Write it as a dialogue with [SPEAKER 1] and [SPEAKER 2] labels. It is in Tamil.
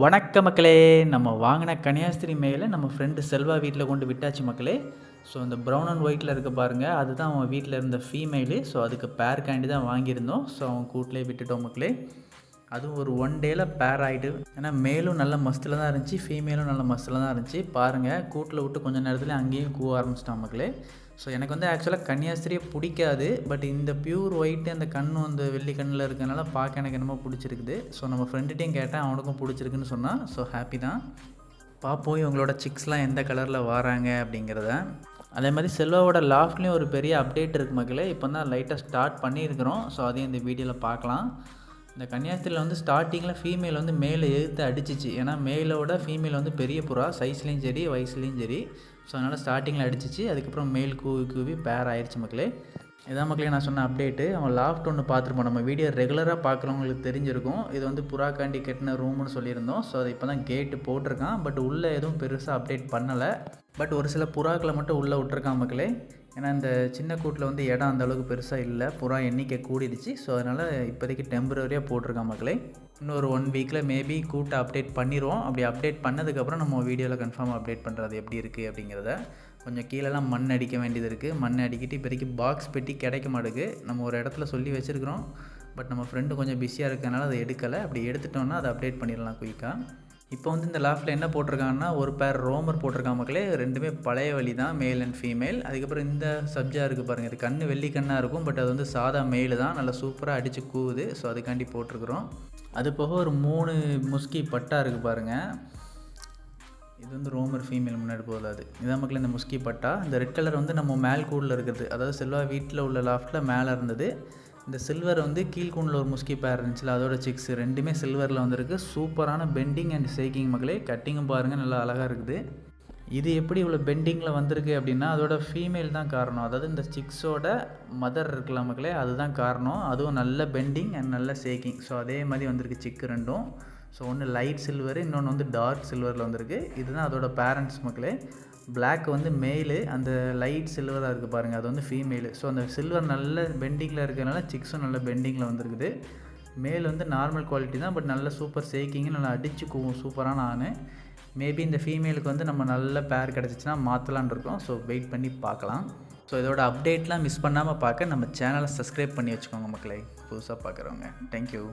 [SPEAKER 1] வணக்க மக்களே. நம்ம வாங்கின கன்னியாஸ்திரி மேலே நம்ம ஃப்ரெண்டு செல்வா வீட்டில் கொண்டு விட்டாச்சு மக்களே. ஸோ அந்த ப்ரௌன் அண்ட் ஒயிட்டில் இருக்க பாருங்கள், அதுதான் அவன் வீட்டில் இருந்த ஃபீமேலு. ஸோ அதுக்கு பேர்காண்டி தான் வாங்கியிருந்தோம். ஸோ அவன் கூட்டிலே விட்டுட்டோம் மக்களே. அதுவும் ஒரு 1 டேயில் பேர் ஆகிட்டு. ஏன்னா மேலும் நல்ல மஸ்தில் தான் இருந்துச்சு, ஃபீமேலும் நல்ல மஸ்தில் தான் இருந்துச்சு. பாருங்கள், கூட்டில் விட்டு கொஞ்சம் நேரத்தில் அங்கேயும் கூவ ஆரம்பிச்சிட்டான் மக்களே. ஸோ எனக்கு வந்து ஆக்சுவலாக கன்னியாஸ்திரியே பிடிக்காது. பட் இந்த பியூர் ஒயிட்டு அந்த கண்ணு அந்த வெள்ளி கண்ணில் இருக்கிறனால பார்க்க எனக்கு என்னமோ பிடிச்சிருக்குது. ஸோ நம்ம ஃப்ரெண்டுகிட்டையும் கேட்டேன், அவனுக்கும் பிடிச்சிருக்குன்னு சொன்னான். ஸோ ஹாப்பி தான். பார்ப்போம் இவங்களோட சிக்ஸ்லாம் எந்த கலரில் வராங்க அப்படிங்கிறத. அதே மாதிரி செல்வாவோட லாஃப்ட்லேயும் ஒரு பெரிய அப்டேட் இருக்குது மக்களே. இப்போ தான் லைட்டாக ஸ்டார்ட் பண்ணியிருக்கிறோம். ஸோ அதையும் இந்த வீடியோவில் பார்க்கலாம். இந்த கன்னியாஸ்திரியில் வந்து ஸ்டார்டிங்கில் ஃபீமேல் வந்து மேலே எதிர்த்து அடிச்சிச்சு. ஏன்னா மேலோட ஃபீமேல் வந்து பெரிய புறா, சைஸ்லேயும் சரி வயசுலேயும் சரி. ஸோ அதனால் ஸ்டார்டிங்கில் அடிச்சிச்சு. அதுக்கப்புறம் மேல் கூவி பேர் ஆயிடுச்சு மக்களே. இதான் மக்களே நான் சொன்ன அப்டேட்டு. அவன் லாஃப்ட் ஒன்று பார்த்துருப்போம், நம்ம வீடியோ ரெகுலராக பார்க்குறவங்களுக்கு தெரிஞ்சிருக்கும். இது வந்து புறாக்காண்டி கட்டின ரூம்னு சொல்லியிருந்தோம். ஸோ அது இப்போ தான் கேட்டு போட்டிருக்கான். பட் உள்ளே எதுவும் பெருசாக அப்டேட் பண்ணலை. பட் ஒரு சில புறாக்களை மட்டும் உள்ளே விட்டுருக்கான் மக்களே. ஏன்னா இந்த சின்ன கூட்டில் வந்து இடம் அந்தளவுக்கு பெருசாக இல்லை, புறா எண்ணிக்கை கூடிடுச்சு. ஸோ அதனால் இப்போதைக்கு டெம்பரரியாக போட்டிருக்கான் மக்களே. இன்னொரு 1 வீக்கில் மேபி கூட்டை அப்டேட் பண்ணிடுவோம். அப்படி அப்டேட் பண்ணதுக்கப்புறம் நம்ம வீடியோவில் கன்ஃபார்மாக அப்டேட் பண்ணுறது எப்படி இருக்குது அப்படிங்கிறத. கொஞ்சம் கீழெல்லாம் மண் அடிக்க வேண்டியது இருக்குது. மண் அடிக்கிட்டு இப்போதைக்கு பாக்ஸ் பெட்டி கிடைக்க மாட்டேங்குது. நம்ம ஒரு இடத்துல சொல்லி வச்சுருக்கிறோம். பட் நம்ம ஃப்ரெண்டு கொஞ்சம் பிஸியாக இருக்கிறனால அதை எடுக்கலை. அப்படி எடுத்துட்டோன்னா அதை அப்டேட் பண்ணிடலாம் குயிக்காக. இப்போ வந்து இந்த லாஃப்டில் என்ன போட்டிருக்காங்கன்னா, ஒரு பேர் ரோமர் போட்டிருக்காங்க மக்களே. ரெண்டுமே பழைய வழி தான், மேல் அண்ட் ஃபீமேல். அதுக்கப்புறம் இந்த சப்ஜா இருக்குது பாருங்கள், இது கண்ணு வெள்ளி கண்ணாக இருக்கும். பட் அது வந்து சாதா மேலு தான், நல்லா சூப்பராக அடித்து கூவுது. ஸோ அதுக்காண்டி போட்டிருக்குறோம். அது போக ஒரு 3 முஸ்கி பட்டா இருக்குது பாருங்கள். இது வந்து ரோமர் ஃபீமேல் முன்னாடி போதாது. இதான் மக்களே இந்த முஸ்கி பட்டா. இந்த ரெட் கலர் வந்து நம்ம மேல் கூடில் இருக்கிறது, அதாவது செல்வா வீட்டில் உள்ள லாஃப்டில் மேலே இருந்தது. இந்த சில்வர் வந்து கீழ்கூண்டில் ஒரு முஸ்கி பேர் இருந்துச்சுல, அதோட சிக்ஸ் ரெண்டுமே சில்வரில் வந்துருக்கு. சூப்பரான பெண்டிங் அண்ட் ஷேக்கிங் மக்களே. கட்டிங்கும் பாருங்கள், நல்லா அழகாக இருக்குது. இது எப்படி இவ்வளோ பெண்டிங்கில் வந்திருக்கு அப்படின்னா அதோட ஃபீமேல் தான் காரணம். அதாவது இந்த சிக்ஸோட மதர் இருக்கலாம் மக்களே, அதுதான் காரணம். அதுவும் நல்ல பெண்டிங் அண்ட் நல்ல ஷேக்கிங். ஸோ அதே மாதிரி வந்திருக்கு சிக்கு ரெண்டும். ஸோ ஒன்று லைட் சில்வரு, இன்னொன்று வந்து டார்க் சில்வரில் வந்திருக்கு. இதுதான் அதோட பேரண்ட்ஸ் மக்களே. பிளாக் வந்து மேலு, அந்த லைட் சில்வராக இருக்குது பாருங்கள், அது வந்து ஃபீமேலு. ஸோ அந்த சில்வர் நல்ல பெண்டிங்கில் இருக்கிறதுனால சிக்ஸும் நல்ல பெண்டிங்கில் வந்துருக்குது. மேல் வந்து நார்மல் குவாலிட்டி தான், பட் நல்ல சூப்பர் ஷேக்கிங்கு, நல்லா அடிச்சு சூப்பரான ஆணு. மேபி இந்த ஃபீமேலுக்கு வந்து நம்ம நல்ல பேர் கிடச்சிச்சின்னா மாற்றலான் இருக்கோம். ஸோ வெயிட் பண்ணி பார்க்கலாம். ஸோ இதோட அப்டேட்லாம் மிஸ் பண்ணாமல் பார்க்க நம்ம சேனலை சப்ஸ்கிரைப் பண்ணி வச்சுக்கோங்க மக்களே, புதுசாக பார்க்குறவங்க. தேங்க்யூ.